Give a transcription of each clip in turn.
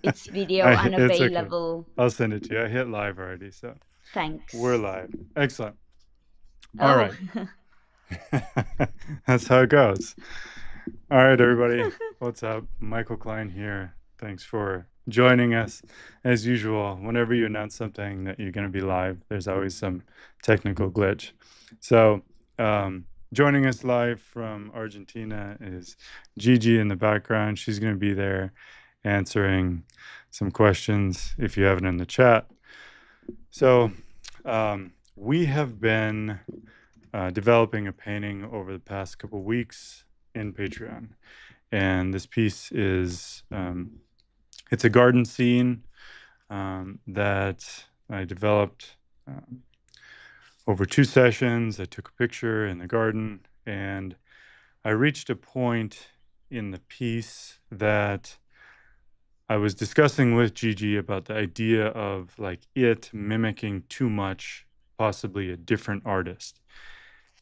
it's video It's okay. unavailable. I'll send it to you. I hit live already, so we're Thanks. live. Excellent. All Oh, right. That's how it goes. All right, everybody. What's up? Michael Klein here. Thanks for joining us. As usual, whenever you announce something that you're going to be live, there's always some technical glitch. So, joining us live from Argentina is Gigi in the background. She's going to be there answering some questions if you have it in the chat. So, we have been developing a painting over the past couple weeks in Patreon. And this piece is, it's a garden scene that I developed over 2 sessions. I took a picture in the garden, and I reached a point in the piece that I was discussing with Gigi about the idea of like it mimicking too much, possibly a different artist.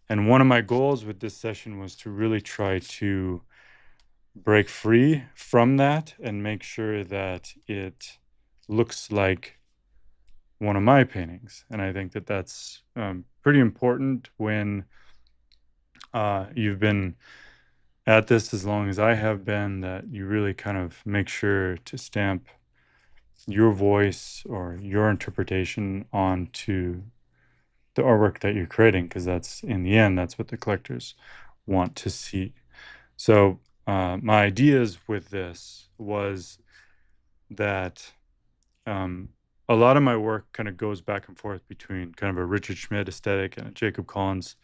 And one of my goals with this session was to really try to break free from that and make sure that it looks like one of my paintings. And I think that that's pretty important when you've been at this as long as I have been, that you really kind of make sure to stamp your voice or your interpretation onto the artwork that you're creating, because that's, in the end, that's what the collectors want to see. So my ideas with this was that a lot of my work kind of goes back and forth between kind of a Richard Schmidt aesthetic and a Jacob Collins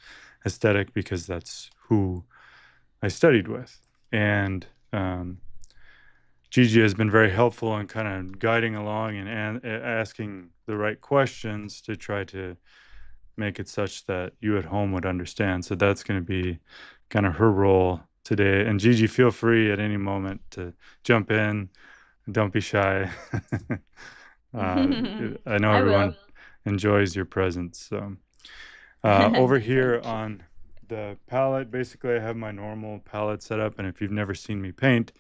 aesthetic, because that's who I studied with. And Gigi has been very helpful in kind of guiding along and asking the right questions to try to make it such that you at home would understand. So that's going to be kind of her role today. And Gigi, feel free at any moment to jump in. Don't be shy. I know I will. everyone enjoys your presence. So over here Thank you. on the palette, basically I have my normal palette set up. And if you've never seen me paint,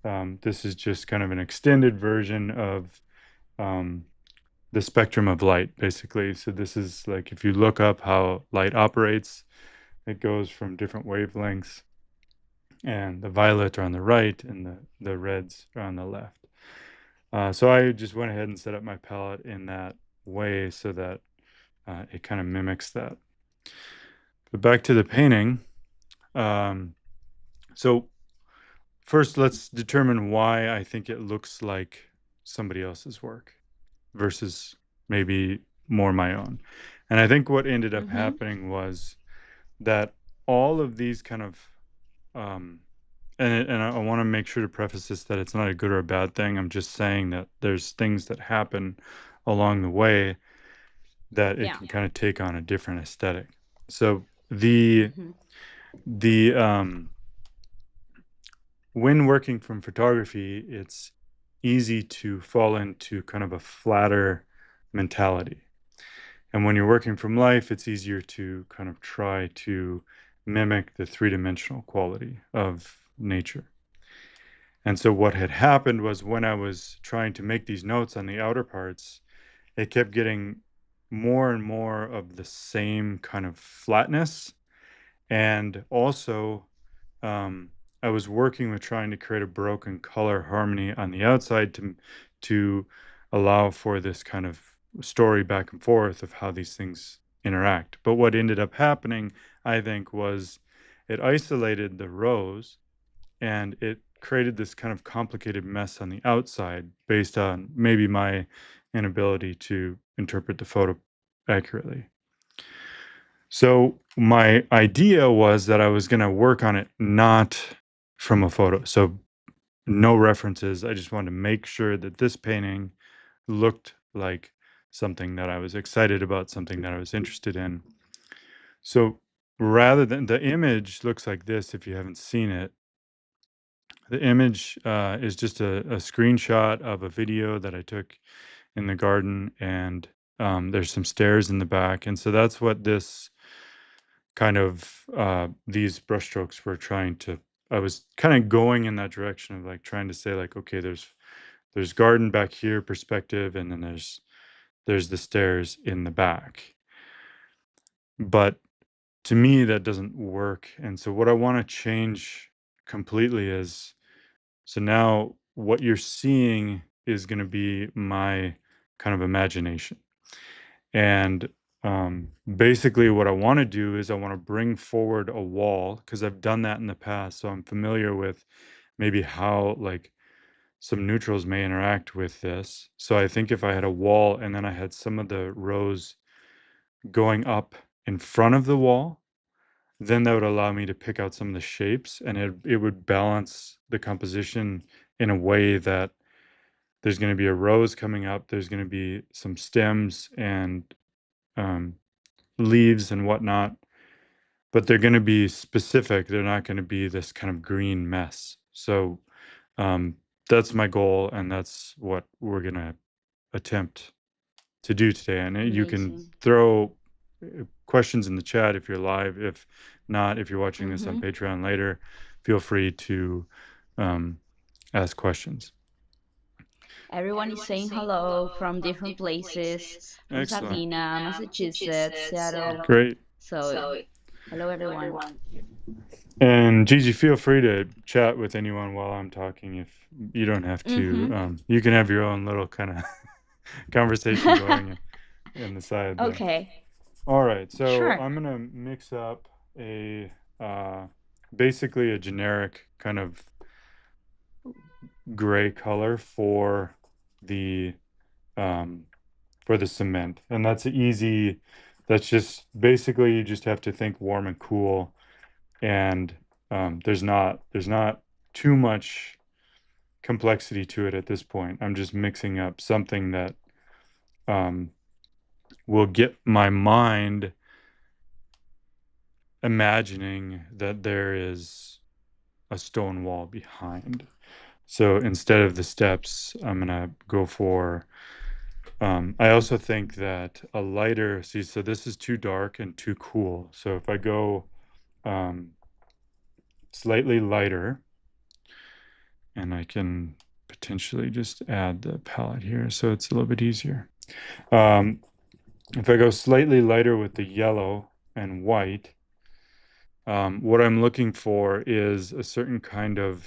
this is just kind of an extended version of the spectrum of light, basically. So this is like, if you look up how light operates, it goes from different wavelengths, and the violet are on the right and the reds are on the left. So I just went ahead and set up my palette in that way so that it kind of mimics that. But back to the painting. So first, let's determine why I think it looks like somebody else's work versus maybe more my own. And I think what ended up Mm-hmm. happening was that all of these kind of and I want to make sure to preface this that it's not a good or a bad thing. I'm just saying that there's things that happen along the way that it Yeah. can kind of take on a different aesthetic. So the Mm-hmm. the when working from photography, it's easy to fall into kind of a flatter mentality. And when you're working from life, it's easier to kind of try to mimic the three-dimensional quality of nature. And so what had happened was, when I was trying to make these notes on the outer parts, it kept getting more and more of the same kind of flatness. And also, I was working with trying to create a broken color harmony on the outside to allow for this kind of story back and forth of how these things interact. But what ended up happening, I think, was it isolated the rows, and it created this kind of complicated mess on the outside based on maybe my inability to interpret the photo accurately. So my idea was that I was going to work on it not from a photo. So no references. I just wanted to make sure that this painting looked like something that I was excited about, something that I was interested in. So rather than, the image looks like this, if you haven't seen it. The image is just a screenshot of a video that I took in the garden, and there's some stairs in the back. And so that's what this kind of these brushstrokes were trying to, I was kind of going in that direction of like trying to say like, okay, there's there's garden back here perspective, and then there's the stairs in the back. But to me, that doesn't work. And so what I want to change completely is, so now what you're seeing is going to be my kind of imagination. And basically, what I want to do is I want to bring forward a wall because I've done that in the past. So I'm familiar with maybe how like some neutrals may interact with this. So I think if I had a wall and then I had some of the rows going up in front of the wall, then that would allow me to pick out some of the shapes, and it would balance the composition in a way that there's going to be a rose coming up, there's going to be some stems and um, leaves and whatnot, but they're going to be specific. They're not going to be this kind of green mess. So um, that's my goal, and that's what we're going to attempt to do today. And you can Amazing. throw questions in the chat if you're live. If not, if you're watching this on Mm-hmm. Patreon later, feel free to um, ask questions. Everyone is saying hello from different places, from Excellent. Sardinia, Massachusetts, Seattle. Great. So, hello, everyone. And Gigi, feel free to chat with anyone while I'm talking. If you don't have to, Mm-hmm. you can have your own little kind of conversation going in the side there. Okay, All right, so sure. I'm gonna mix up a basically a generic kind of gray color the um, for the cement, and that's easy. That's just basically you just have to think warm and cool, and there's not too much complexity to it at this point. I'm just mixing up something that um, will get my mind imagining that there is a stone wall behind. So instead of the steps, I'm gonna go for. I also think that a lighter. See, so this is too dark and too cool. So if I go um, slightly lighter, and I can potentially just add the palette here, so it's a little bit easier. Um, if I go slightly lighter with the yellow and white, what I'm looking for is a certain kind of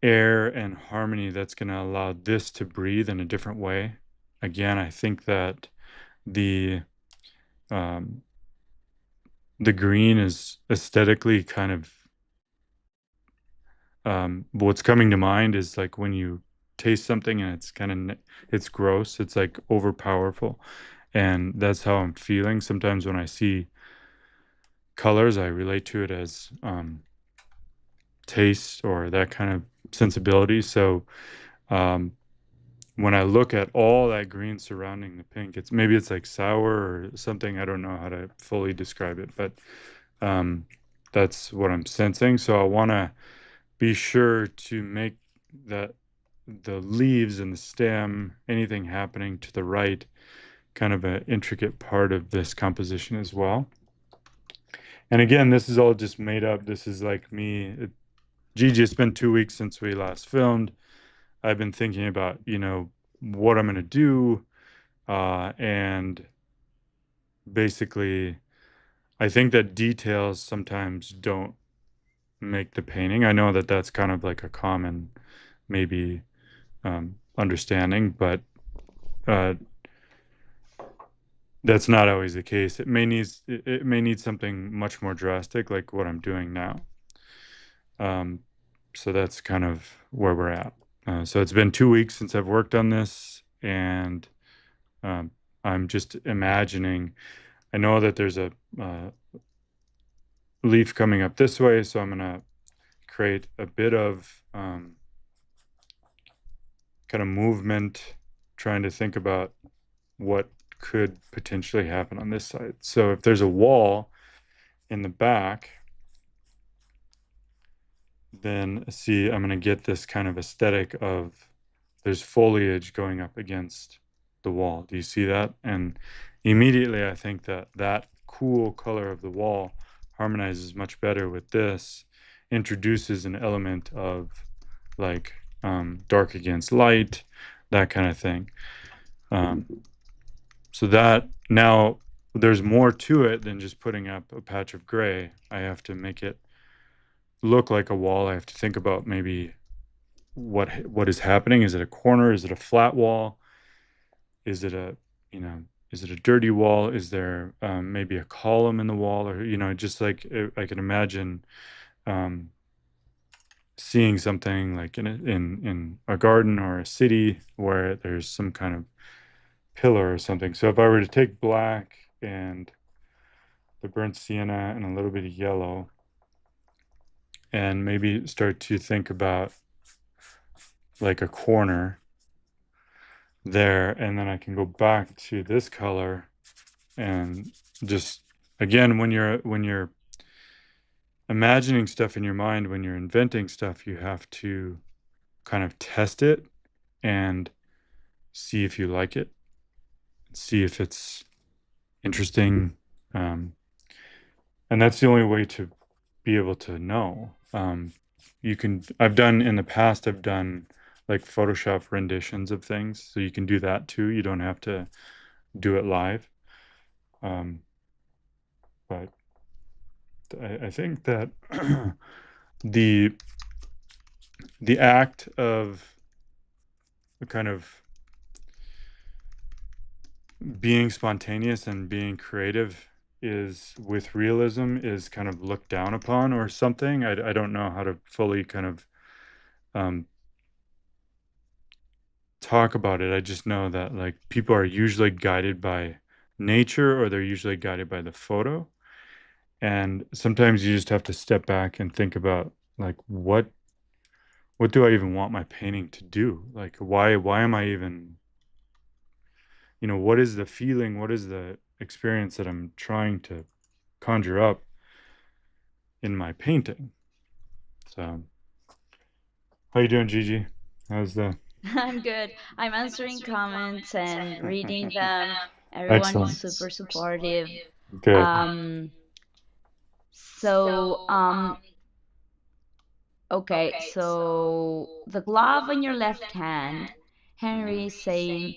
air and harmony that's going to allow this to breathe in a different way. Again, I think that the um, the green is aesthetically kind of what's coming to mind is like when you taste something and it's kind of it's gross, it's like overpowerful, and that's how I'm feeling sometimes when I see colors. I relate to it as taste or that kind of sensibility. So um, when I look at all that green surrounding the pink, it's like sour or something. I don't know how to fully describe it, but um, that's what I'm sensing. So I want to be sure to make that the leaves and the stem, anything happening to the right, kind of an intricate part of this composition as well. And again, this is all just made up. This is like me. Gigi, it's been 2 weeks since we last filmed. I've been thinking about, what I'm going to do. And basically, I think that details sometimes don't make the painting. I know that that's kind of like a common, maybe, understanding, but uh, that's not always the case. It may need something much more drastic, like what I'm doing now. Um, so that's kind of where we're at. So it's been 2 weeks since I've worked on this, and um, I'm just imagining. I know that there's a leaf coming up this way, so I'm gonna create a bit of kind of movement, trying to think about what could potentially happen on this side. So if there's a wall in the back, then see, I'm going to get this kind of aesthetic of there's foliage going up against the wall. Do you see that? And immediately I think that that cool color of the wall harmonizes much better with this, introduces an element of like dark against light, that kind of thing. Um, so that now there's more to it than just putting up a patch of gray. I have to make it look like a wall. I have to think about maybe what is happening. Is it a corner? Is it a flat wall? Is it a, you know, is it a dirty wall? Is there maybe a column in the wall, or just like I can imagine um, seeing something like in a garden or a city where there's some kind of pillar or something. So if I were to take black and the burnt sienna and a little bit of yellow, and maybe start to think about like a corner there, and then I can go back to this color and just, again, when you're imagining stuff in your mind, when you're inventing stuff, you have to kind of test it and see if you like it, see if it's interesting. Um, and that's the only way to be able to know. I've done in the past, I've done like Photoshop renditions of things. So you can do that too. You don't have to do it live. Um, but I think that the the act of kind of being spontaneous and being creative is with realism is kind of looked down upon or something. I don't know how to fully kind of um, talk about it. I just know that like people are usually guided by nature, or they're usually guided by the photo. And sometimes you just have to step back and think about like what do I even want my painting to do? Like why am I even, what is the feeling? What is the experience that I'm trying to conjure up in my painting? So, how you doing, Gigi? How's the I'm good. I'm answering comments and reading them. Everyone is excellent? super supportive. Good. Um, so, okay, so the glove in your left hand, Henry is saying,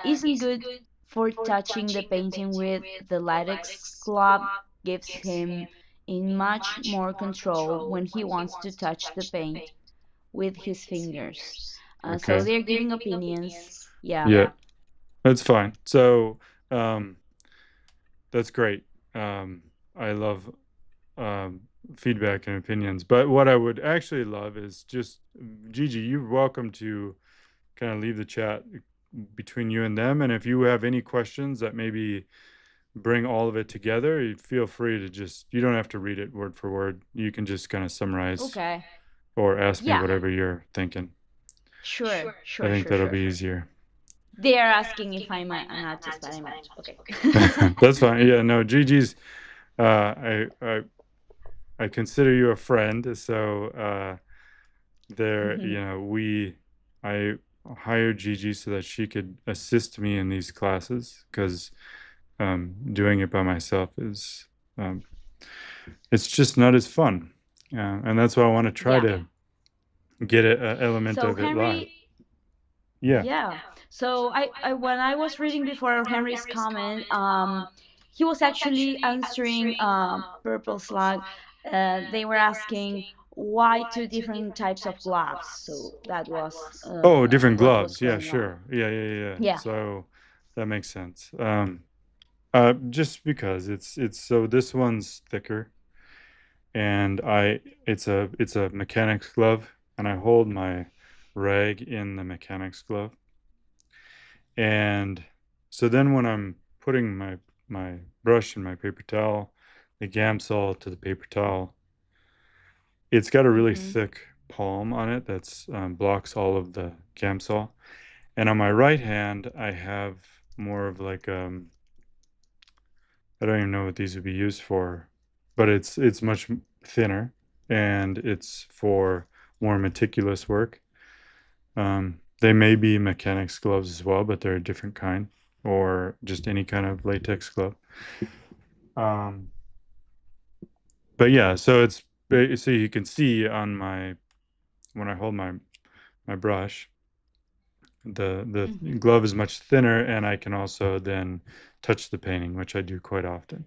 isn't good for touching the painting with. The latex glove gives him in much more control when he wants to touch the paint with his fingers. So Okay. they're giving opinions. Yeah. Yeah, that's fine. So, um, that's great. Um, I love um, feedback and opinions. But what I would actually love is just, Gigi, you're welcome to kind of leave the chat between you and them. And if you have any questions that maybe bring all of it together, you feel free to just, you don't have to read it word for word. You can just kind of summarize Okay. or ask me Yeah. whatever you're thinking. Sure. I Sure. think Sure. that'll be Sure. easier. They are asking if I'm an artist, but I'm not. Okay. That's fine. Yeah, no, Gigi's, I consider you a friend. So, there, I hired Gigi so that she could assist me in these classes because doing it by myself is, um, it's just not as fun. And that's why I want to try Yeah. to get an element So of it live. Henry, Yeah. yeah. So I when I was reading before Henry's comment, he was actually answering Purple Slug. They were asking why two different types of gloves. So that was Oh, different what was gloves. Yeah, going on. sure. Yeah. Yeah. So that makes sense. Just because so this one's thicker, and it's a mechanics glove, and I hold my rag in the mechanics glove. And so then when I'm putting my brush and my paper towel, the Gamsol to the paper towel, it's got a really Mm-hmm. thick palm on it that's blocks all of the Gamsol. And on my right hand, I have more of like I don't even know what these would be used for, but it's much thinner, and it's for more meticulous work. They may be mechanics gloves as well, but they're a different kind, or just any kind of latex glove. Um, but yeah, so so you can see on my when I hold my my brush. The Hmm. glove is much thinner, and I can also then touch the painting, which I do quite often.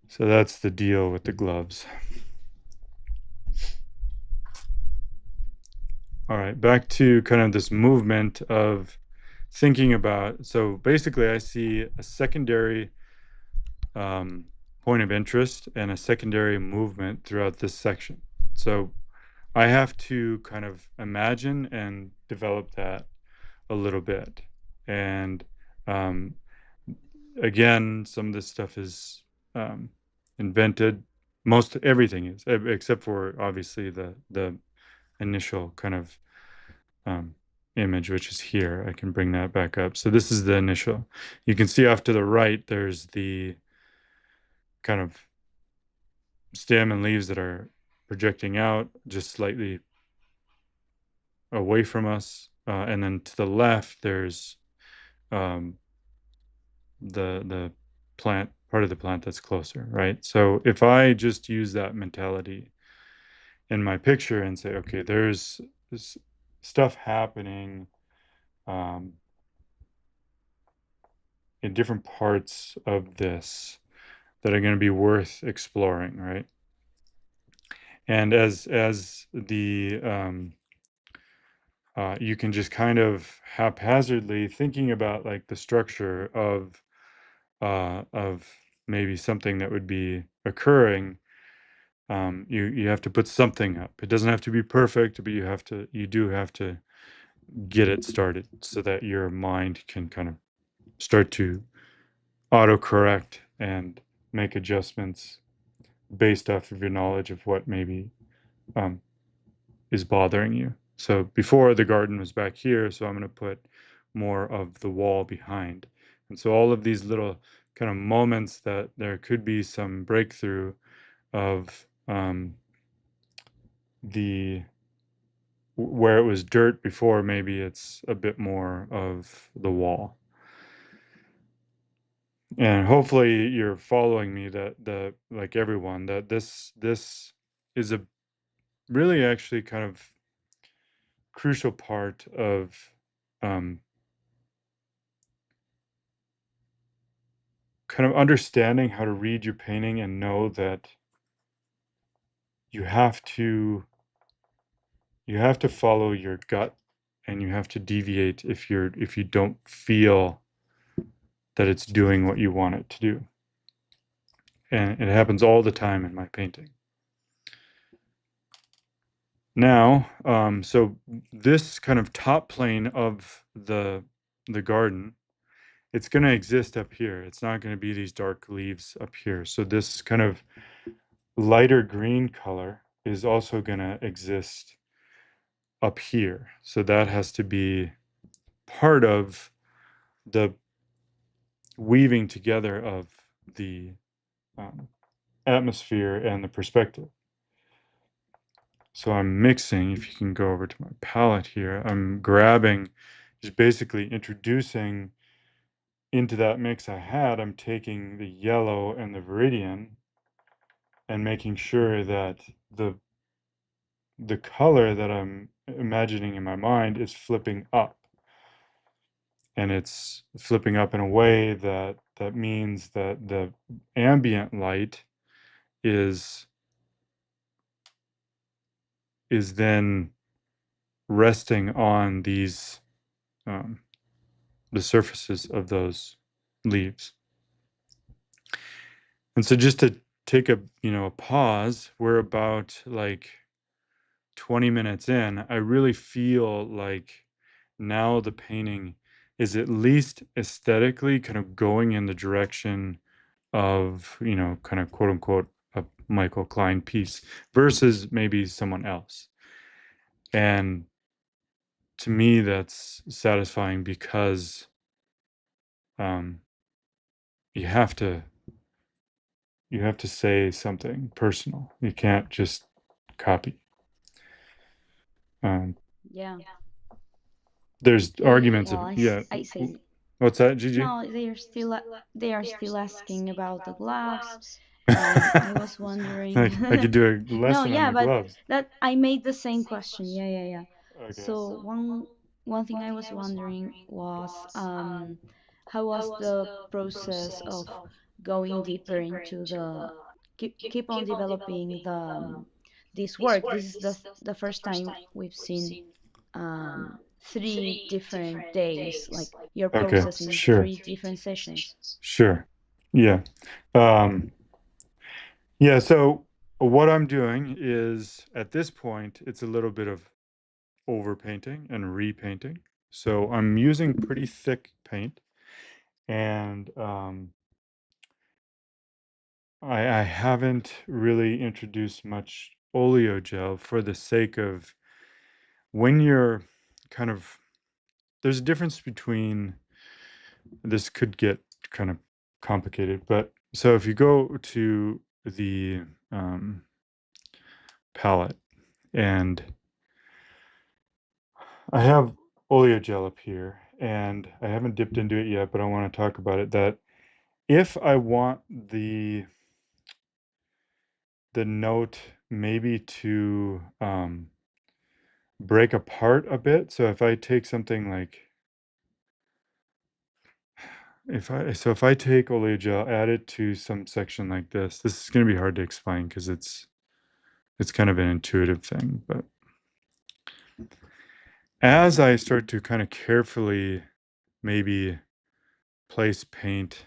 So that's the deal with the gloves. All right, back to kind of this movement of thinking about. So basically, I see a secondary um, point of interest and a secondary movement throughout this section. So I have to kind of imagine and develop that a little bit. And um, again, some of this stuff is um, invented. Most everything is, except for obviously the initial kind of um, image, which is here. I can bring that back up. So this is the initial. You can see off to the right, there's the kind of stem and leaves that are projecting out just slightly away from us. And then to the left, there's um, the plant, part of the plant that's closer, right? So if I just use that mentality in my picture and say, okay, there's this stuff happening um, in different parts of this that are going to be worth exploring, right? And as the you can just kind of haphazardly thinking about like the structure of maybe something that would be occurring. You have to put something up. It doesn't have to be perfect, but you do have to get it started so that your mind can kind of start to autocorrect and make adjustments based off of your knowledge of what maybe um, is bothering you. So before the garden was back here, so I'm going to put more of the wall behind. And so all of these little kind of moments that there could be some breakthrough of the where it was dirt before, maybe it's a bit more of the wall. And hopefully you're following me that the like everyone that this is a really actually kind of crucial part of um, kind of understanding how to read your painting and know that you have to you have to follow your gut and you have to deviate if you don't feel that it's doing what you want it to do. And it happens all the time in my painting. Now, so this kind of top plane of the garden, it's going to exist up here. It's not going to be these dark leaves up here. So this kind of lighter green color is also going to exist up here. So that has to be part of the weaving together of the um, atmosphere and the perspective. So I'm mixing, if you can go over to my palette here, I'm grabbing, just basically introducing into that mix I had, I'm taking the yellow and the viridian and making sure that the color that I'm imagining in my mind is flipping up. And it's flipping up in a way that means that the ambient light is is then resting on these um, the surfaces of those leaves. And so just to take a a pause, we're about like 20 minutes in. I really feel like now the painting is at least aesthetically kind of going in the direction of, kind of quote unquote a Michael Klein piece versus maybe someone else. And to me, that's satisfying because um, you have to say something personal. You can't just copy. Um, Yeah. there's arguments Well, of yeah. I say What's that, Gigi? no. They are still asking about the gloves, I was wondering. Like I could do a No, lesson on yeah, the but gloves. that I made the same question. Yeah, yeah, yeah. Okay. So one thing I was wondering was how was the process of going deeper into the keep on developing the this work. This is the first time we've seen 3 different days, like your Okay. process in Sure. 3 different sessions. Sure. Yeah. Um, yeah. So what I'm doing is at this point, it's a little bit of overpainting and repainting. So I'm using pretty thick paint, and I haven't really introduced much oleo gel for the sake of when you're kind of there's a difference between this could get kind of complicated, but so if you go to the palette, and I have oleo gel up here, and I haven't dipped into it yet, but I want to talk about it. That if I want the note maybe to break apart a bit, so if I take something like if I take oleo gel, add it to some section like this is going to be hard to explain because it's kind of an intuitive thing, but as I start to kind of carefully maybe place paint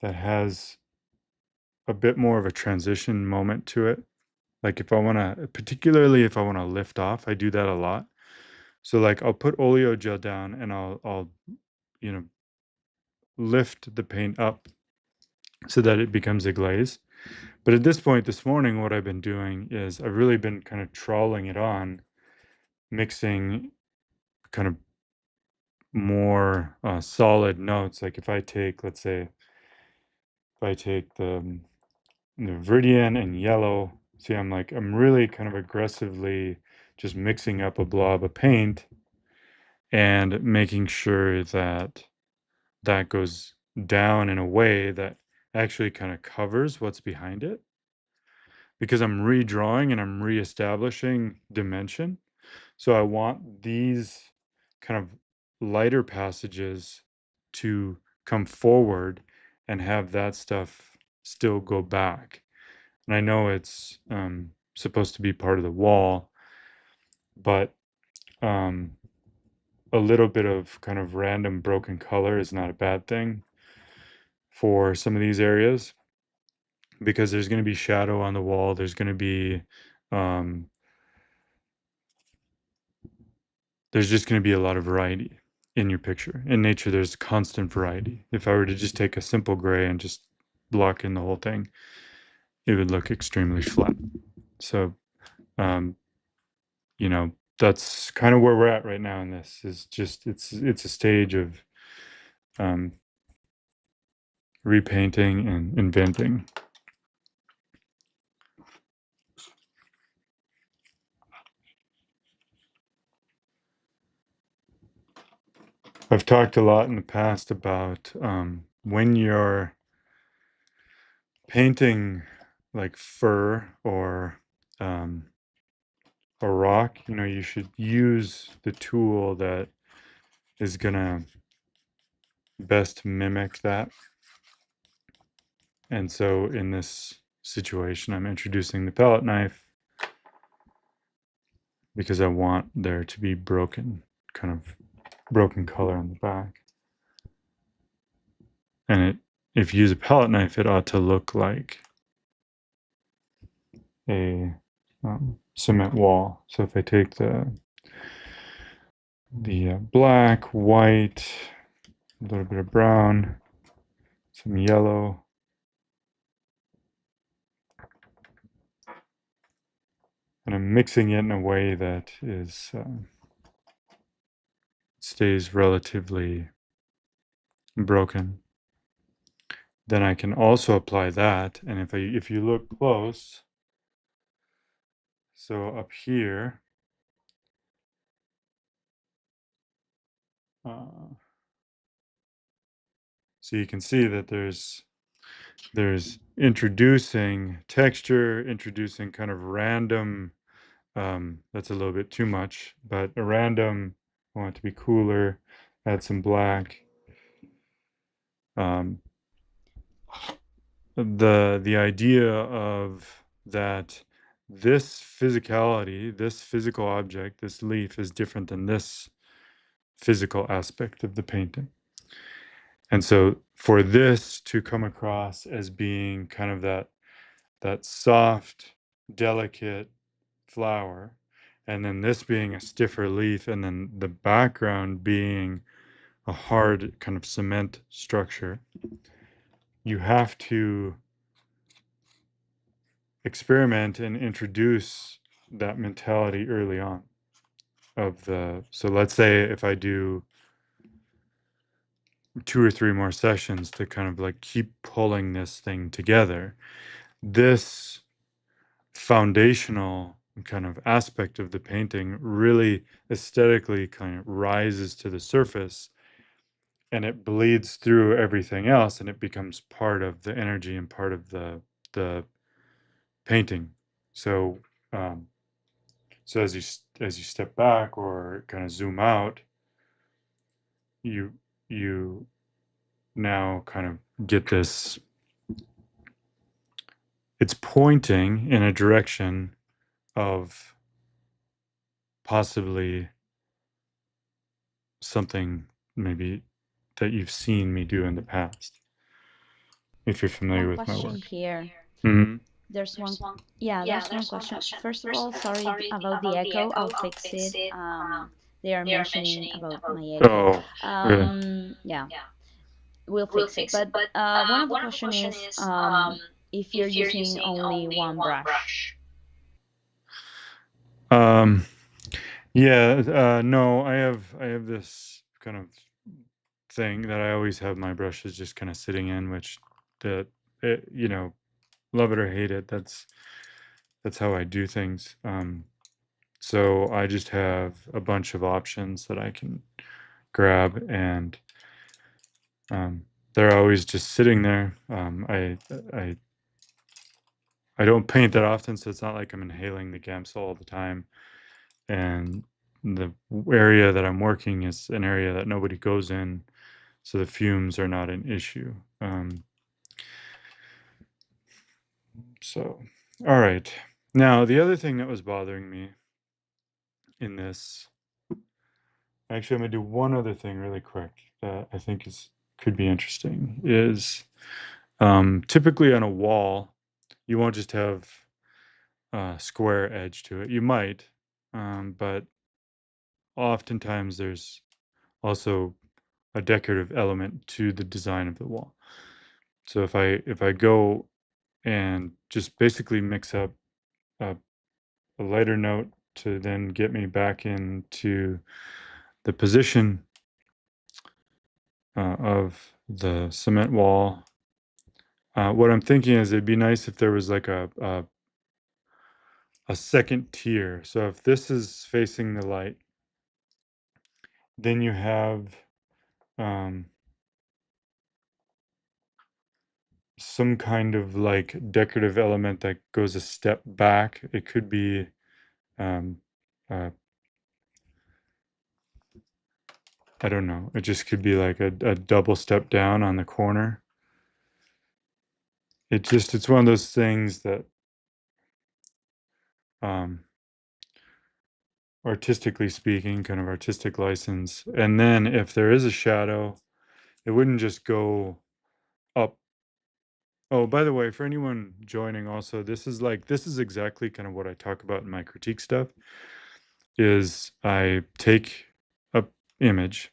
that has a bit more of a transition moment to it, like if I want to, particularly if I want to lift off, I do that a lot. So like I'll put oleo gel down and I'll you know lift the paint up so that it becomes a glaze. But at this point this morning, what I've been doing is I've really been kind of trawling it on, mixing kind of more solid notes. Like if I take, let's say, if I take the Viridian and yellow, see, I'm really kind of aggressively just mixing up a blob of paint and making sure that that goes down in a way that actually kind of covers what's behind it, because I'm redrawing and I'm reestablishing dimension. So I want these kind of lighter passages to come forward and have that stuff still go back. And I know it's supposed to be part of the wall, but um, a little bit of kind of random broken color is not a bad thing for some of these areas, because there's going to be shadow on the wall. Um, there's just going to be a lot of variety in your picture. In nature, there's constant variety. If I were to just take a simple gray and just block in the whole thing, it would look extremely flat. So, um, that's kind of where we're at right now in this. Is just it's a stage of um, repainting and inventing. I've talked a lot in the past about when you're painting like fur um, or rock, you should use the tool that is gonna best mimic that. And so in this situation, I'm introducing the palette knife because I want there to be kind of broken color on the back. And if you use a palette knife, it ought to look like a cement wall. So if I take the black, white, a little bit of brown, some yellow, and I'm mixing it in a way that stays relatively broken. Then I can also apply that, and if you look close, so up here, so you can see that There's introducing texture, introducing kind of random, that's a little bit too much, but a random, I want it to be cooler, add some black. Um, the idea of that this physicality, this physical object, this leaf is different than this physical aspect of the painting. And so for this to come across as being kind of that soft, delicate flower, and then this being a stiffer leaf, and then the background being a hard kind of cement structure, you have to experiment and introduce that mentality early on of the, so let's say if I do 2 or 3 more sessions to kind of like keep pulling this thing together, this foundational kind of aspect of the painting really aesthetically kind of rises to the surface, and it bleeds through everything else, and it becomes part of the energy and part of the painting. So um, so as you step back or kind of zoom out, you you now kind of get this, it's pointing in a direction of possibly something maybe that you've seen me do in the past, if you're familiar One with my question work. here. Mm-hmm. There's one, yeah, there's one question. First of all, sorry about the echo. I'll fix it. They are mentioning about my echo. Oh, really? Yeah, we'll fix it. But one of the question is if you're using only one brush. Um, yeah, no, I have this kind of thing that I always have my brushes just kind of sitting in, which that you know, love it or hate it, that's how I do things. So I just have a bunch of options that I can grab, and um, they're always just sitting there. I I don't paint that often, so it's not like I'm inhaling the Gamsol all the time. And the area that I'm working is an area that nobody goes in, so the fumes are not an issue. So, all right. Now, the other thing that was bothering me in this, actually, I'm gonna do one other thing really quick that I think is could be interesting. Is typically on a wall, you won't just have a square edge to it. You might, but oftentimes there's also a decorative element to the design of the wall. So if I go and just basically mix up a, a lighter note to then get me back into the position of the cement wall. What I'm thinking is it'd be nice if there was like a second tier. So if this is facing the light, then you have um, some kind of like decorative element that goes a step back. It could be um, uh, I don't know. It just could be like a double step down on the corner. It's one of those things that um, artistically speaking, kind of artistic license. And then if there is a shadow, it wouldn't just go up. Oh, by the way, for anyone joining also, this is exactly kind of what I talk about in my critique stuff is I take a image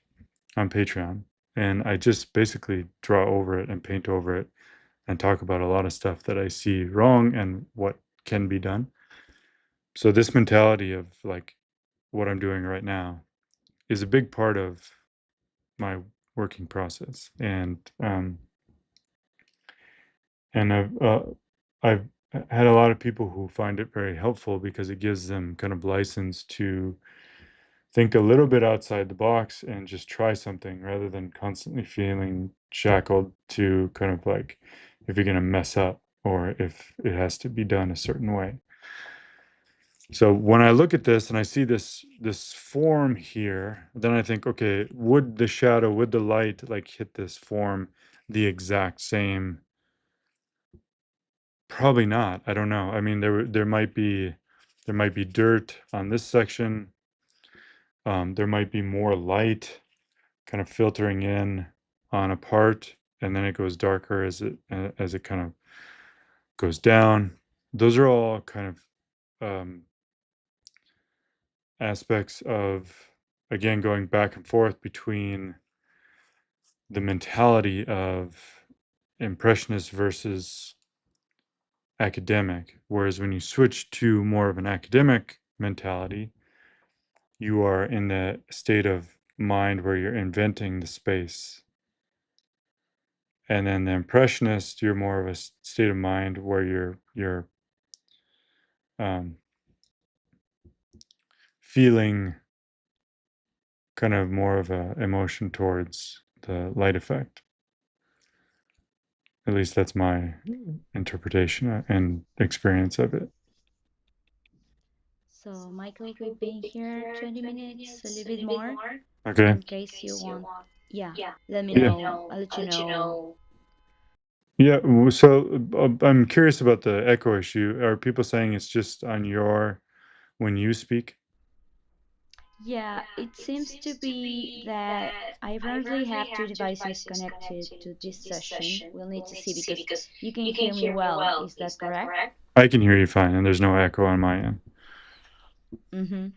on Patreon and I just basically draw over it and paint over it and talk about a lot of stuff that I see wrong and what can be done. So this mentality of like what I'm doing right now is a big part of my working process, and I've had a lot of people who find it very helpful because it gives them kind of license to think a little bit outside the box and just try something rather than constantly feeling shackled to kind of like if you're going to mess up or if it has to be done a certain way. So when I look at this and I see this form here, then I think, okay, would the shadow, would the light like hit this form the exact same? Probably not. I don't know. I mean, there might be dirt on this section. There might be more light kind of filtering in on a part, and then it goes darker as it kind of goes down. Those are all kind of aspects of, again, going back and forth between the mentality of impressionist versus academic. Whereas when you switch to more of an academic mentality, you are in the state of mind where you're inventing the space. And then the impressionist, you're more of a state of mind where you're um, feeling kind of more of a emotion towards the light effect. At least that's my interpretation and experience of it. So, Michael, we've been here 20 minutes, a little bit more. Okay. In case you want, yeah, let me Yeah. know. I'll let you know. Yeah. So I'm curious about the echo issue. Are people saying it's just on your when you speak? Yeah, it seems to be that I rarely have two devices connected to this session. We'll need to see because you can hear me well. Is that correct? I can hear you fine, and there's no echo on my end. Mm-hmm.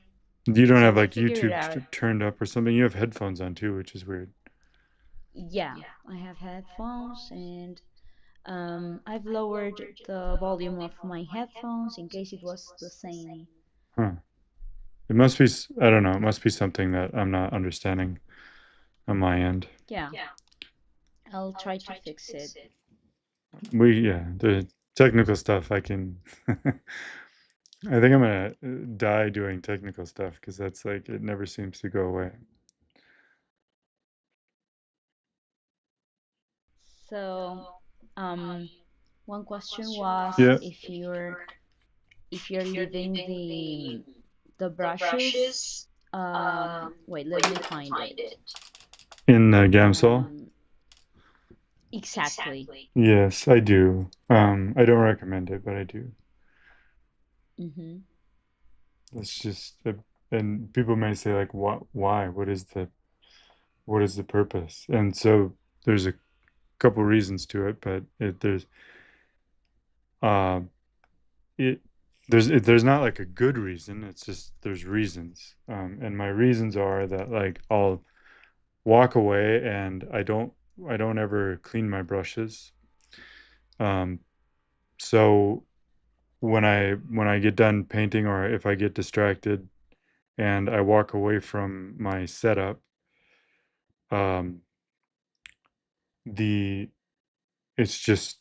You don't So have we'll like figure it YouTube out. turned up or something. You have headphones on too, which is weird. Yeah, I have headphones and I've lowered the volume of my headphones in case it was the same. Huh. It must be, I don't know, it must be something that I'm not understanding on my end. Yeah, I'll try to fix it. Yeah, the technical stuff I can, I think I'm gonna die doing technical stuff because that's like, it never seems to go away. So, um, one question was Yeah. if you're leaving the brushes. Wait, let me find it. In Gamsol? Um, exactly. Yes, I do. I don't recommend it, but I do. Mm-hmm. It's just, and people may say like, what, why? What is the purpose? And so there's a couple reasons to it, but uh, it, there's not like a good reason. It's just, there's reasons. And my reasons are that like, I'll walk away and I don't ever clean my brushes. Um, so when I get done painting or if I get distracted and I walk away from my setup, um, the it's just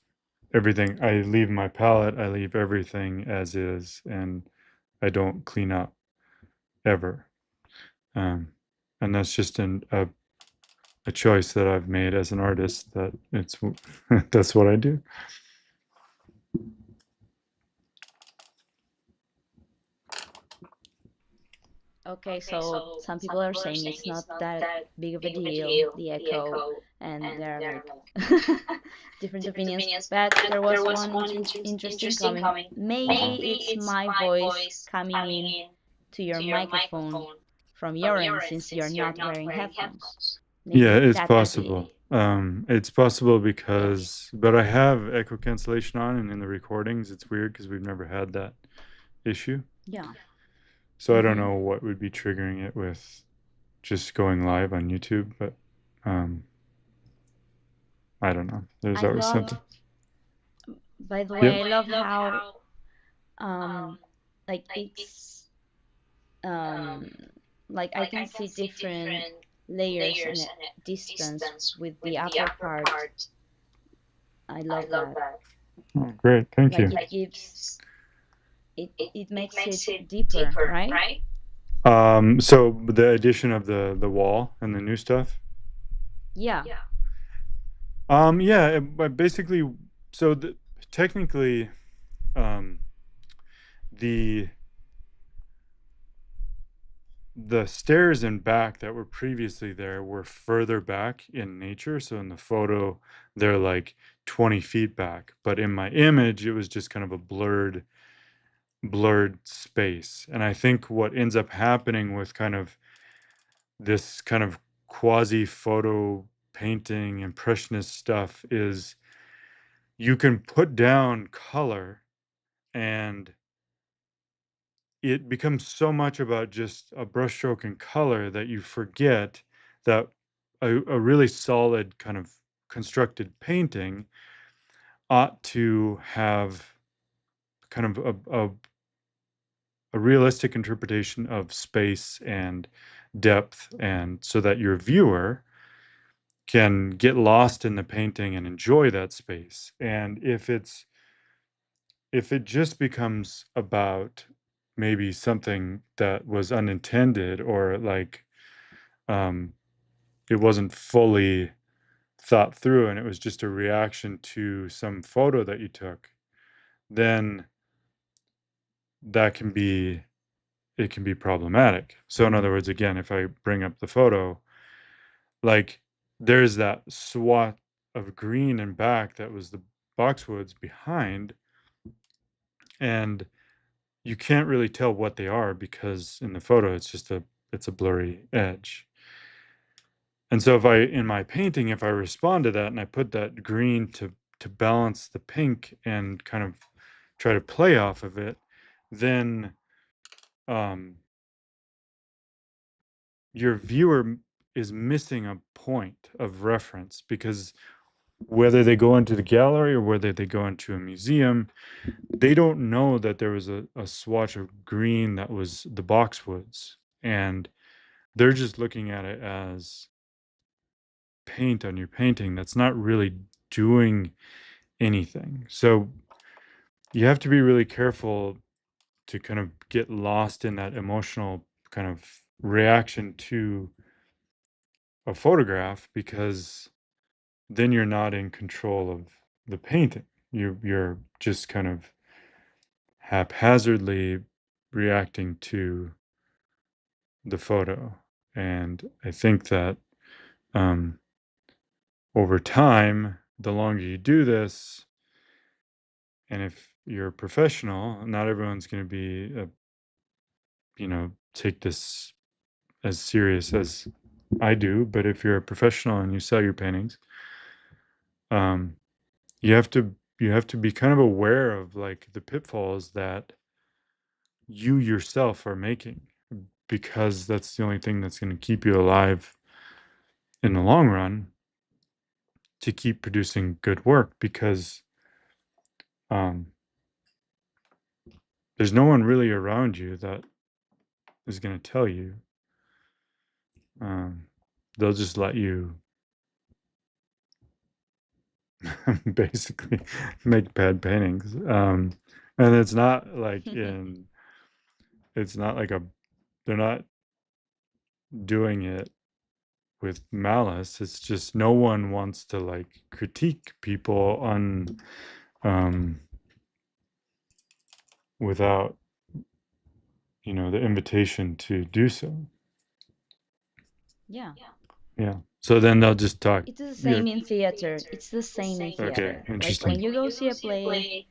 everything. I leave my palette, I leave everything as is, and I don't clean up ever. Um, and that's just a choice that I've made as an artist that it's that's what I do. Okay, so some people are saying it's not that big of a deal, the echo, and there are like different opinions. But there was one interesting comment. Maybe it's my voice coming in to your microphone from your end since you're not wearing headphones. Yeah, Maybe it's that could be possible. it. It's possible because, but I have echo cancellation on, and in the recordings, it's weird because we've never had that issue. Yeah. So I don't Mm-hmm. know what would be triggering it with just going live on YouTube, but um, I don't know. There's I always love, something. by the Yep. way, I love how um like it's um like I can see different layers and a distance with the upper part. I love that. Oh, great. Thank Like you. it gives it makes it deeper, right? So the addition of the wall and the new stuff. Yeah. Yeah, but basically, so technically, um, the the stairs and back that were previously there were further back in nature. So in the photo, they're like 20 feet back. But in my image, it was just kind of a blurred space. And I think what ends up happening with kind of this kind of quasi photo painting impressionist stuff is you can put down color and it becomes so much about just a brushstroke and color that you forget that a really solid kind of constructed painting ought to have kind of a realistic interpretation of space and depth, and so that your viewer can get lost in the painting and enjoy that space. And if it just becomes about maybe something that was unintended, or like um, it wasn't fully thought through and it was just a reaction to some photo that you took, then that can be it can be problematic. So in other words, again, if I bring up the photo, like there's that swath of green and back that was the boxwoods behind, and you can't really tell what they are because in the photo it's a blurry edge. And so if I in my painting, if I respond to that and I put that green to balance the pink and kind of try to play off of it, then um, your viewer is missing a point of reference, because whether they go into the gallery or whether they go into a museum, they don't know that there was a swatch of green that was the boxwoods. And they're just looking at it as paint on your painting that's not really doing anything. So you have to be really careful to kind of get lost in that emotional kind of reaction to a photograph, because then you're not in control of the painting. You're just kind of haphazardly reacting to the photo. And I think that um, over time, the longer you do this, and if you're a professional, not everyone's going to be, take this as serious as I do. But if you're a professional and you sell your paintings, um, you have to be kind of aware of like the pitfalls that you yourself are making, because that's the only thing that's going to keep you alive in the long run, to keep producing good work, because um, there's no one really around you that is going to tell you. Um, they'll just let you basically make bad paintings. And it's not like it's not like they're not doing it with malice. It's just no one wants to like critique people on um, without the invitation to do so. Yeah. Yeah. So then they'll just talk. It's the Yeah. same in theater. It's the same in Okay. theater. Like when Interesting. you go see a play,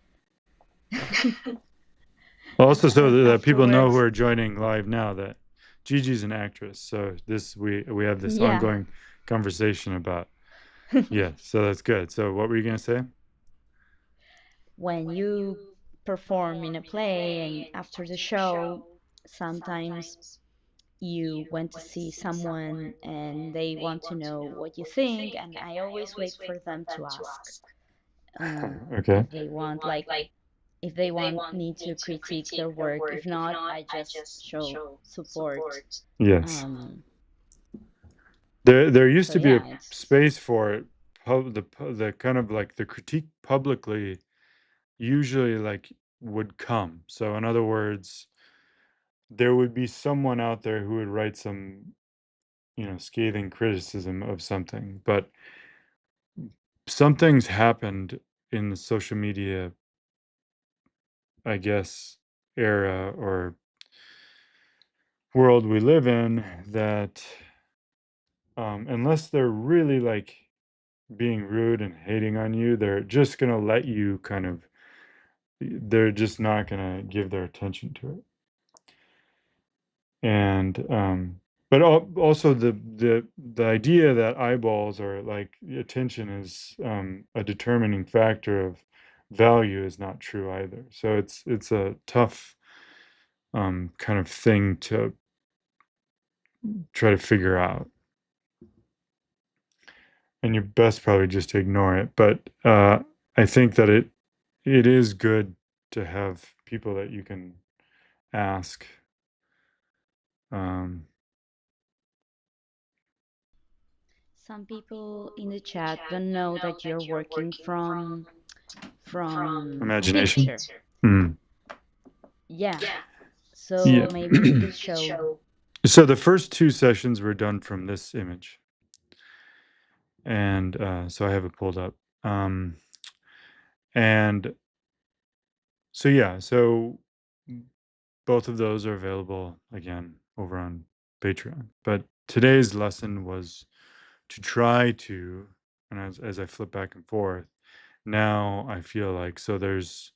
Also, so and that people know who afterwards, are joining live now, that Gigi's an actress. So this we have this yeah, ongoing conversation about. Yeah. So that's good. So what were you gonna say? when you perform in a play and after the show, sometimes you went to see someone and they want to know what you think, and I always wait for them to ask Okay. if they want, like, if they want me to critique their work. If not, I just show support. Yes. um There used so to be a yeah, it's space for it. The kind of like the critique publicly usually like would come. So in other words, there would be someone out there who would write some, scathing criticism of something, but something's happened in the social media, I guess, era or world we live in, that unless they're really like being rude and hating on you, they're just going to let you kind of, they're just not going to give their attention to it. And but also the idea that eyeballs or like attention is a determining factor of value is not true either. So it's a tough kind of thing to try to figure out, and you're best probably just to ignore it. But I think that it is good to have people that you can ask. Um, Some people in the chat don't know that you're working from a Imagination. picture. Mm. Yeah. Yeah. So maybe you could show. So the first two sessions were done from this image, and so I have it pulled up. And so yeah, so both of those are available again over on Patreon. But today's lesson was to try to, and as I flip back and forth, now I feel like so there's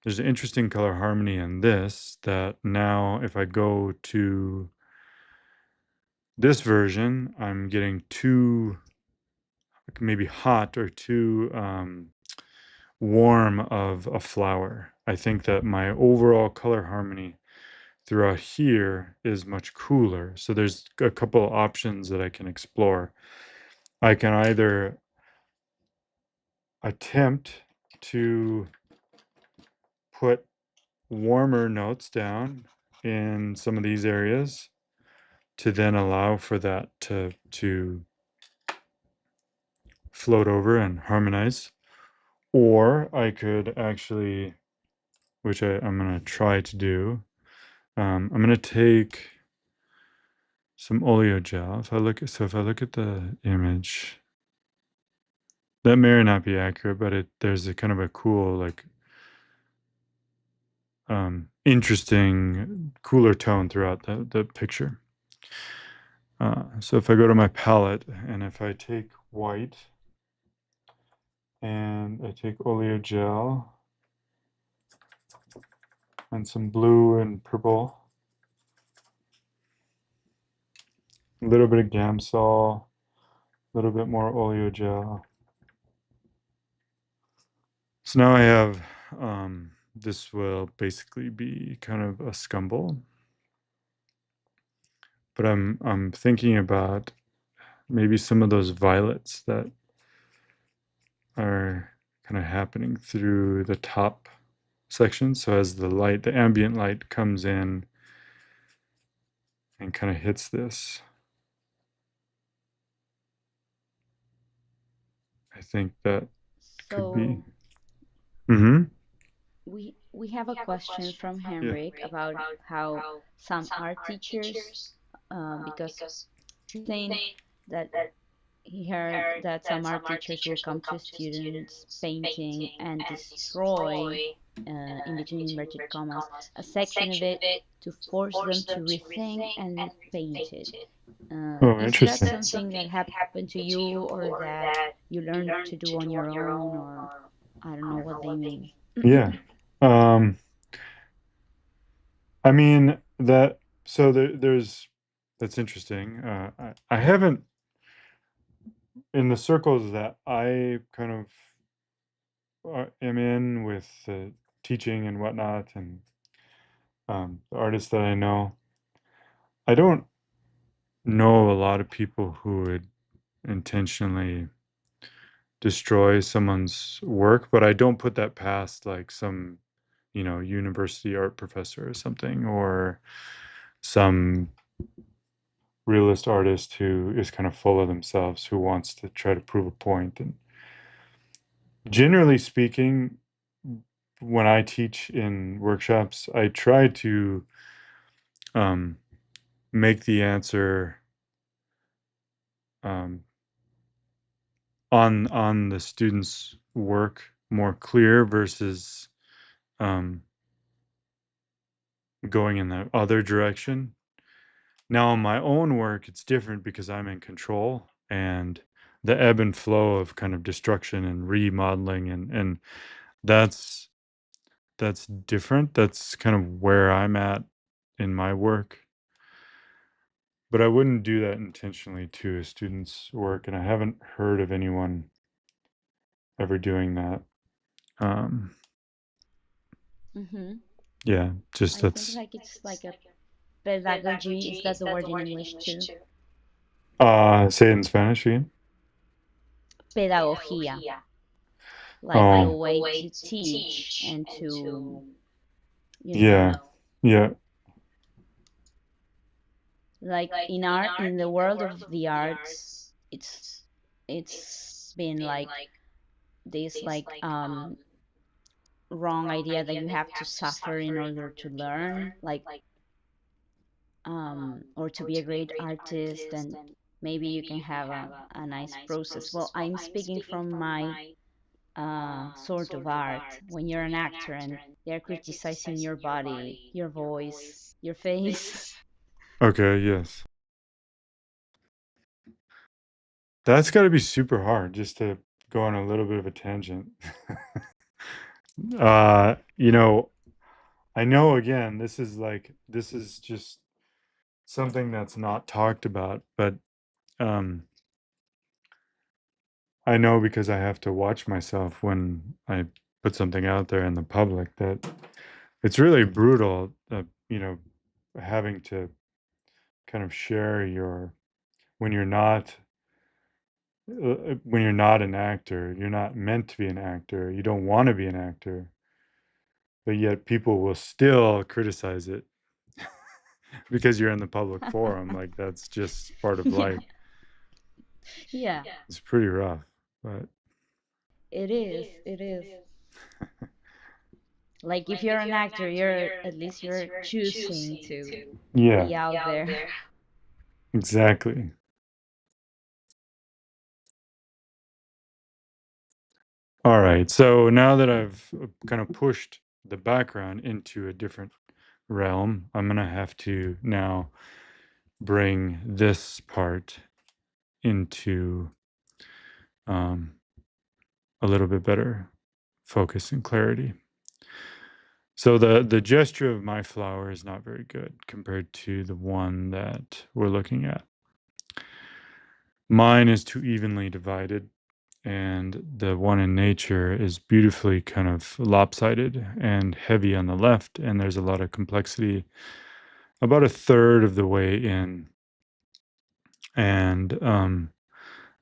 an interesting color harmony in this that now if I go to this version, I'm getting too maybe hot or too warm of a flower. I think that my overall color harmony throughout here is much cooler. So there's a couple of options that I can explore. I can either attempt to put warmer notes down in some of these areas to then allow for that to float over and harmonize. Or I could actually, which I'm going to try to do, I'm going to take some oleo gel. If I look at the image, that may or not be accurate, but there's a kind of a cool, like, interesting, cooler tone throughout the picture. So if I go to my palette and if I take white and I take oleo gel and some blue and purple, a little bit of Gamsol, a little bit more oleo gel. So now I have, this will basically be kind of a scumble, but I'm thinking about maybe some of those violets that are kind of happening through the top section. So as the ambient light comes in and kind of hits this, I think that could be. So Mm-hmm. we have a question from Yeah. Henrik about how some art teachers, because he's saying that he heard that some art teachers will come to a student's painting and destroy, in between inverted commas, a section of it to force them to rethink and repaint it. Oh, Is that interesting. something that happened to you or that you learned to do on your own, or I don't know what they mean? Yeah. Um, I mean that. So there's that's interesting. I haven't in the circles that I kind of am in with teaching and whatnot, and the artists that I know. I don't know a lot of people who would intentionally destroy someone's work, but I don't put that past like some, university art professor or something, or some realist artist who is kind of full of themselves, who wants to try to prove a point. And generally speaking, when I teach in workshops, I try to um, make the answer um, on the student's work more clear versus um, going in the other direction. Now, in my own work, it's different because I'm in control, and the ebb and flow of kind of destruction and remodeling, and that's that's different. That's kind of where I'm at in my work. But I wouldn't do that intentionally to a student's work, and I haven't heard of anyone ever doing that. Um, Mm-hmm. yeah, just I think that's like it's like a pedagogy. Is that the word in English too? say it in Spanish again. Pedagogía, like the Oh, way to teach and to, you know, yeah, yeah. like in art, in the world of the arts, it's been like this like wrong idea that you have to suffer in order to learn, like or to be a great artist, and maybe you can have a nice process. Well, I'm speaking from my sort of art. When you're an actor and they're criticizing your body, your voice, your face. Okay, yes. That's got to be super hard just to go on a little bit of a tangent. You know, I know again, this is just something that's not talked about, but um I know because I have to watch myself when I put something out there in the public that it's really brutal, having to kind of share your when you're not when you're not an actor, you're not meant to be an actor, you don't want to be an actor, but yet people will still criticize it because you're in the public forum. Like that's just part of Yeah, life. yeah, It's pretty rough, but it is. It is. Like if you're an actor, you're at least you're choosing to yeah, be out there. exactly. All right. So now that I've kind of pushed the background into a different realm, I'm going to have to now bring this part into um, a little bit better focus and clarity. So the gesture of my flower is not very good compared to the one that we're looking at. Mine is too evenly divided, and the one in nature is beautifully kind of lopsided and heavy on the left, and there's a lot of complexity about a third of the way in. And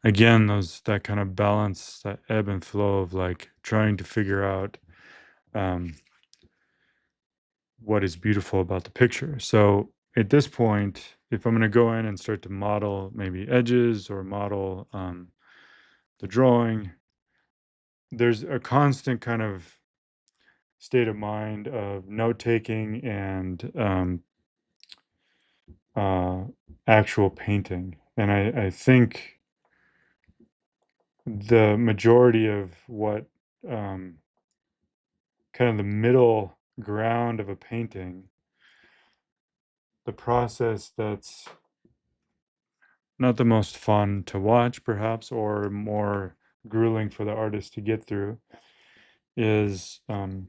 again, those that kind of balance, that ebb and flow of like trying to figure out um, what is beautiful about the picture. So at this point, if I'm going to go in and start to model maybe edges or model the drawing, there's a constant kind of state of mind of note taking and uh, actual painting. And I think the majority of what um, kind of the middle ground of a painting, the process that's not the most fun to watch, perhaps, or more grueling for the artist to get through, is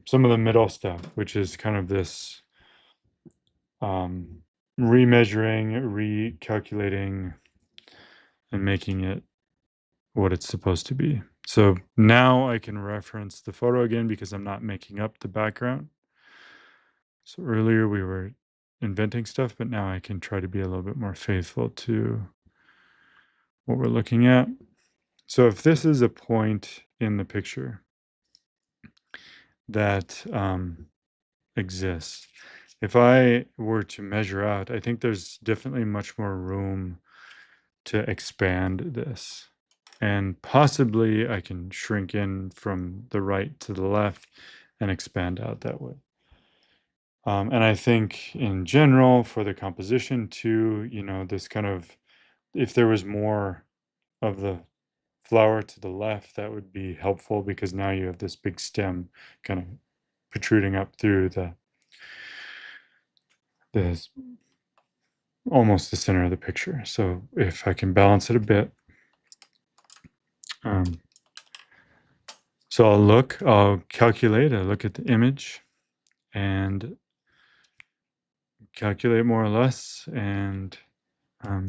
some of the middle stuff, which is kind of this um, remeasuring, recalculating, and making it what it's supposed to be. So now I can reference the photo again because I'm not making up the background. So earlier we were inventing stuff, but now I can try to be a little bit more faithful to what we're looking at. So if this is a point in the picture that exists, if I were to measure out, I think there's definitely much more room to expand this. And possibly I can shrink in from the right to the left and expand out that way. And I think in general for the composition too, this kind of, if there was more of the flower to the left, that would be helpful because now you have this big stem kind of protruding up through the almost the center of the picture. So if I can balance it a bit, um, so I'll calculate, I look at the image and calculate more or less and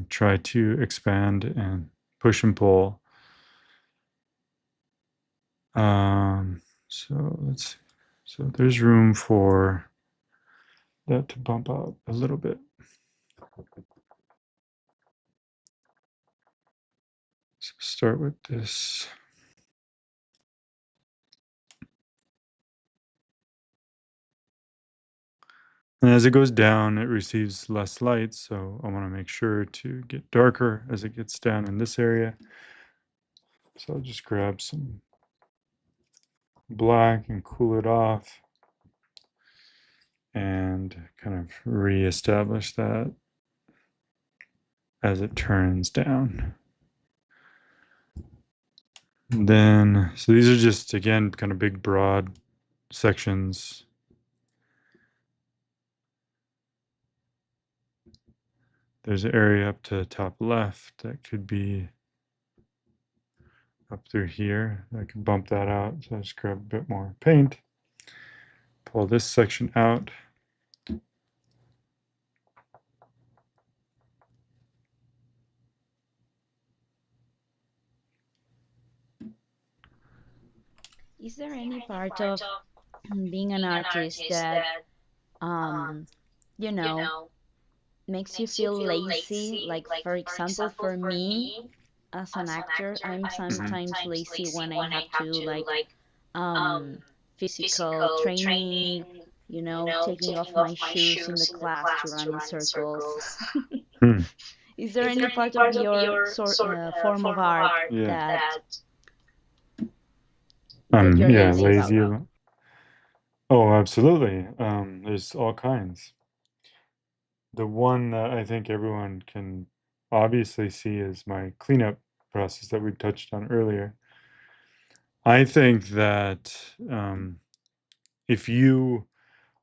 try to expand and push and pull. So let's see. So there's room for that to bump out a little bit. So start with this. And as it goes down, it receives less light, so I want to make sure to get darker as it gets down in this area. So I'll just grab some black and cool it off and kind of reestablish that as it turns down. And then, so these are just, again, kind of big, broad sections. There's an area up to the top left that could be up through here. I can bump that out. So I just grab a bit more paint, pull this section out. Is there any part of being an artist that, um, you know, makes you feel lazy? Like, for example, for me as an actor, I'm Mhm. sometimes lazy when I have to, like, um, physical training, taking off my shoes in the class to run in circles. Hmm. Is there any part of your form of art Yeah. that you're Yeah, lazy lazy. about? Oh, absolutely. There's all kinds. The one that I think everyone can obviously see is my cleanup process that we touched on earlier. I think that if you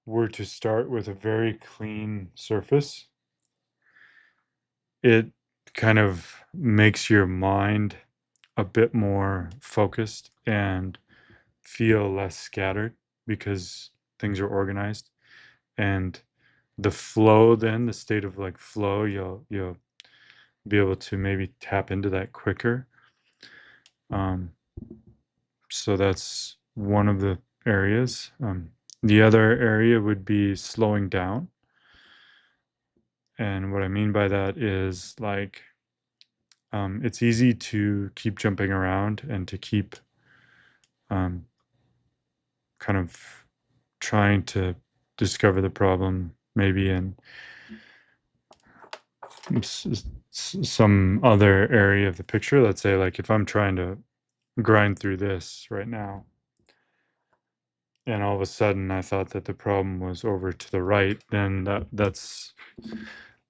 were to start with a very clean surface, it kind of makes your mind a bit more focused and feel less scattered because things are organized. And the flow, then the state of like flow, you'll be able to maybe tap into that quicker. Um, so that's one of the areas. The other area would be slowing down. And what I mean by that is like it's easy to keep jumping around and to keep um, kind of trying to discover the problem maybe in some other area of the picture. Let's say, like, if I'm trying to grind through this right now, and all of a sudden I thought that the problem was over to the right, then that's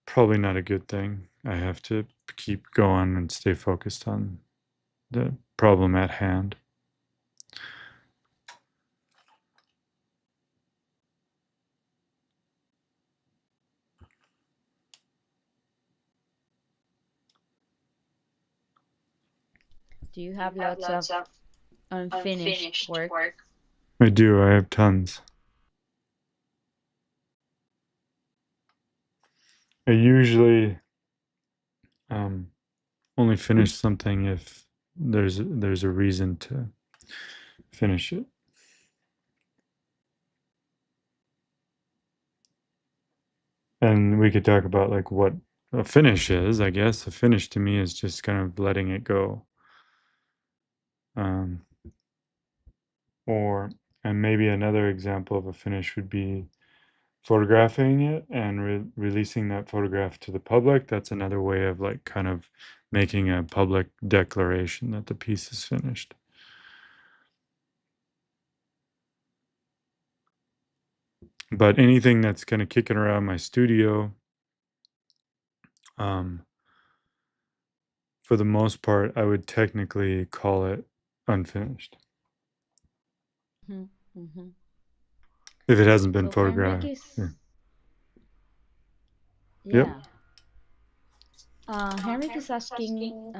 probably not a good thing. I have to keep going and stay focused on the problem at hand. Do you have lots of unfinished work? I do. I have tons. I usually um, only finish something if there's a reason to finish it. And we could talk about like what a finish is. I guess a finish to me is just kind of letting it go. Um, or and maybe another example of a finish would be photographing it and releasing that photograph to the public. That's another way of like kind of making a public declaration that the piece is finished. But anything that's kind of kicking around my studio, um, for the most part, I would technically call it unfinished Hmm. Hmm. if it hasn't been So Henrik photographed. is, Yeah. Yep. yeah. Henrik is asking,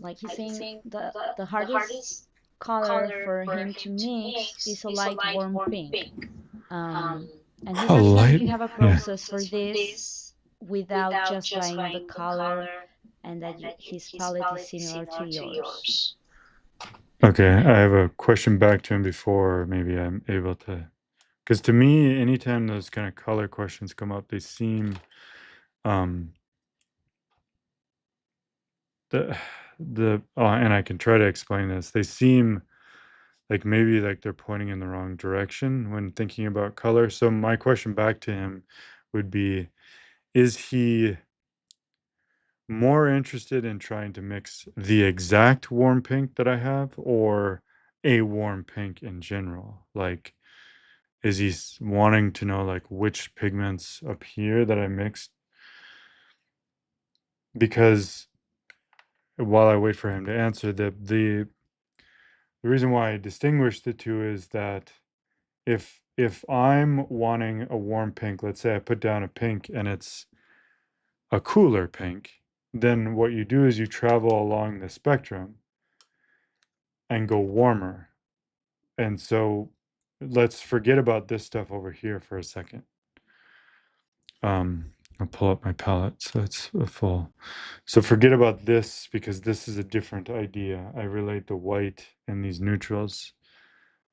like he's saying, the hardest color for him to mix is a light warm pink. Um, and he's A asking if light. you have a Yeah. process for this without just buying the color, and that his palette is similar to yours. Okay, I have a question back to him before maybe I'm able to, because to me, anytime those kind of color questions come up, they seem um the and I can try to explain this. They seem like maybe like they're pointing in the wrong direction when thinking about color. So my question back to him would be, is he more interested in trying to mix the exact warm pink that I have or a warm pink in general? Like, is he wanting to know like which pigments up here that I mixed? Because while I wait for him to answer, the reason why I distinguish the two is that if I'm wanting a warm pink, let's say I put down a pink and it's a cooler pink, then what you do is you travel along the spectrum and go warmer. And so let's forget about this stuff over here for a second. Um, I'll pull up my palette so it's a full. So forget about this because this is a different idea. I relate the white and these neutrals.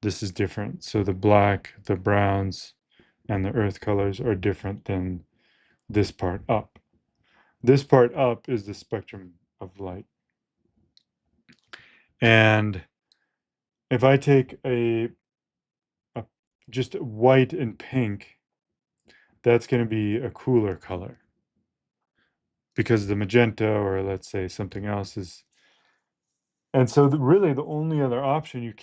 This is different. So the black, the browns, and the earth colors are different than this part up. This part up is the spectrum of light. And if I take a just white and pink, that's going to be a cooler color because the magenta or let's say something else is. And so really the only other option, you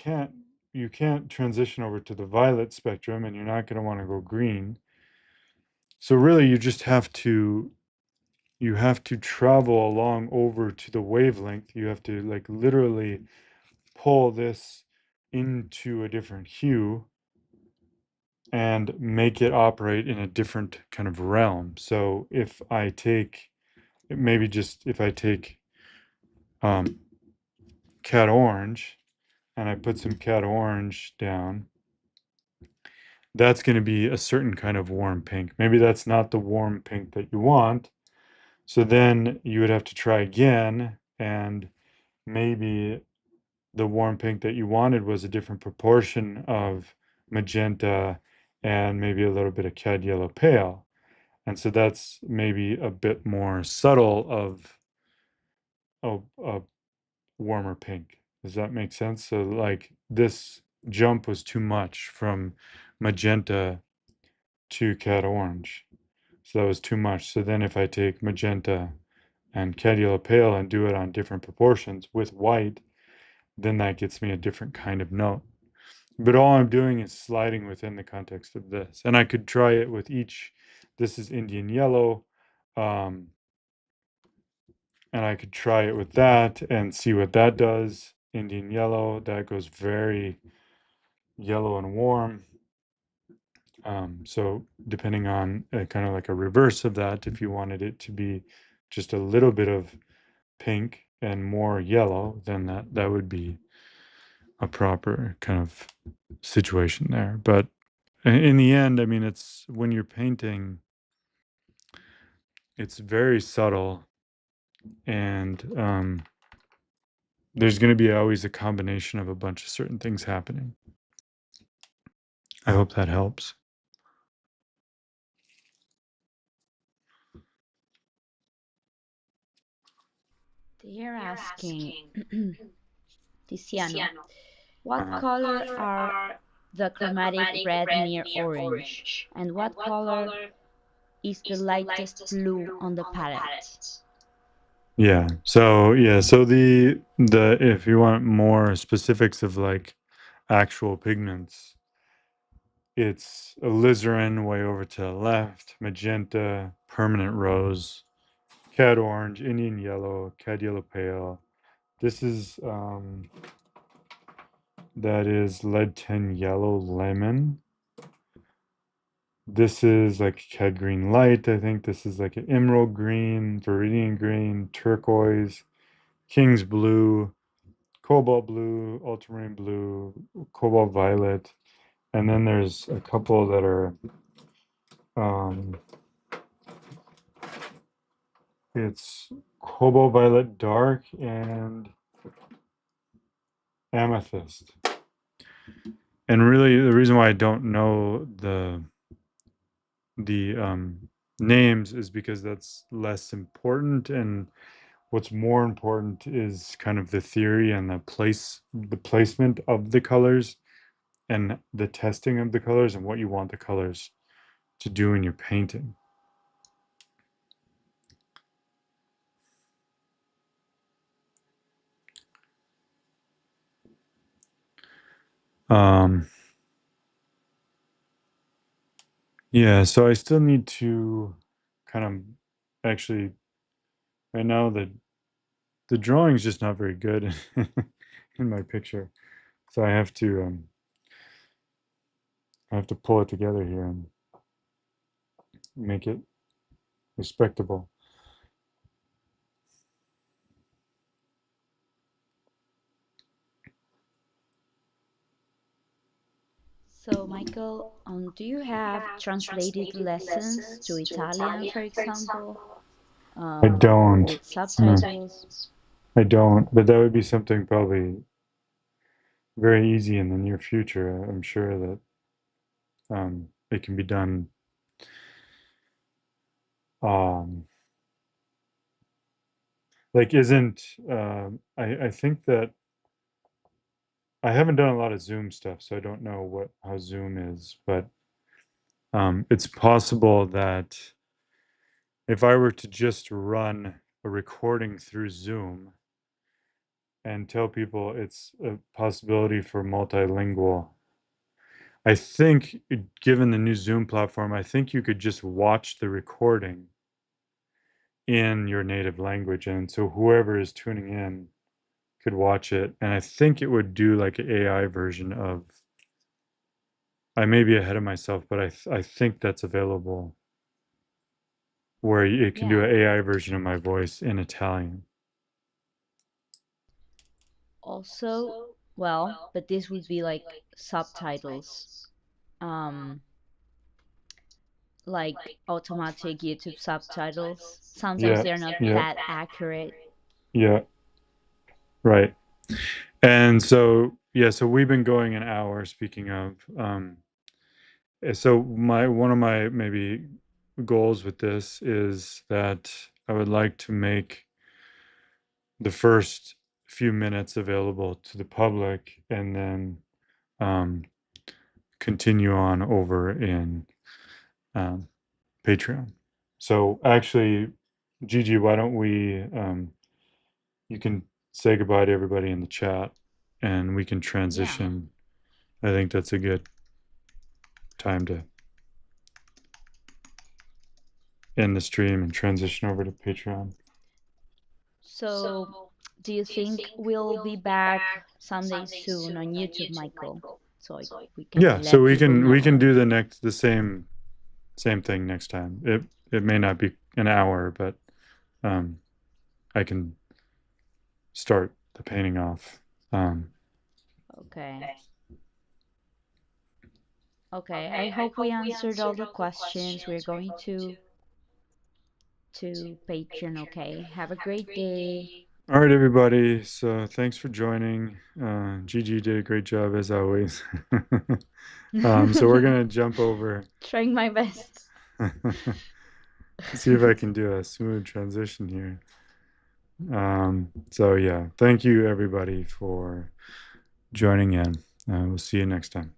can't transition over to the violet spectrum and you're not going to want to go green. So really you have to travel along over to the wavelength. You have to like literally pull this into a different hue and make it operate in a different kind of realm. So if I take maybe just if I take um, cat orange and I put some cat orange down, that's going to be a certain kind of warm pink. Maybe that's not the warm pink that you want. So then you would have to try again, and maybe the warm pink that you wanted was a different proportion of magenta and maybe a little bit of cad yellow pale. And so that's maybe a bit more subtle of a warmer pink. Does that make sense? So like this jump was too much from magenta to cad orange. So that was too much. So then if I take magenta and cad yellow pale and do it on different proportions with white, then that gets me a different kind of note. But all I'm doing is sliding within the context of this. And I could try it with each. This is Indian yellow. Um, and I could try it with that and see what that does. Indian yellow, that goes very yellow and warm. So depending on kind of like a reverse of that, if you wanted it to be just a little bit of pink and more yellow, then that would be a proper kind of situation there. But in the end, I mean, it's when you're painting, it's very subtle, and there's going to be always a combination of a bunch of certain things happening. I hope that helps. They're asking, Tiziano, what Uh-huh. color are the chromatic red near orange? And what color is the lightest blue on the palette? So the if you want more specifics of like actual pigments, it's alizarin way over to the left, magenta, permanent rose, cad orange, Indian yellow, cad yellow pale. This is that is lead tin yellow lemon. This is like cad green light. I think this is like an emerald green, viridian green, turquoise, king's blue, cobalt blue, ultramarine blue, cobalt violet, and then there's a couple that are um, it's cobalt violet dark and amethyst. And really, the reason why I don't know the names is because that's less important, and what's more important is kind of the theory and the placement of the colors and the testing of the colors and what you want the colors to do in your painting. Um, yeah, so I still need to kind of actually right now the drawing's just not very good in my picture, so I have to pull it together here and make it respectable. So, Michael, do you have translated lessons to Italian, for example, I don't. with No, subtitles? I don't. But that would be something probably very easy in the near future. I'm sure that it can be done. Um, like, isn't I think that I haven't done a lot of Zoom stuff, so I don't know what how Zoom is, but it's possible that if I were to just run a recording through Zoom and tell people it's a possibility for multilingual, I think, given the new Zoom platform, I think you could just watch the recording in your native language. And so whoever is tuning in could watch it. And I think it would do like an AI version of, I may be ahead of myself, but I think that's available where it can do Yeah. an AI version of my voice in Italian. Also, well, but this would be like subtitles, um, like automatic YouTube subtitles. Sometimes Yeah, they're not yeah, that accurate. yeah, right. And so, yeah, so we've been going an hour, speaking of. So my one of my maybe goals with this is that I would like to make the first few minutes available to the public and then um, continue on over in um, Patreon. So actually, Gigi, why don't we you can say goodbye to everybody in the chat and we can Yeah. transition. I think that's a good time to end the stream and transition over to Patreon. So, do you think we'll be back someday soon on YouTube, Michael? So we Yeah, can so let people we know. can do the same thing next time. It may not be an hour, but um, I can start the painting off. Um, Okay. Okay. I hope we answered all the questions. We're going to Patreon, okay? Have a great day. all right, everybody. So thanks for joining. Gigi did a great job as always. So we're gonna jump over. Trying my best. See if I can do a smooth transition here. So yeah, thank you everybody for joining in. We'll see you next time.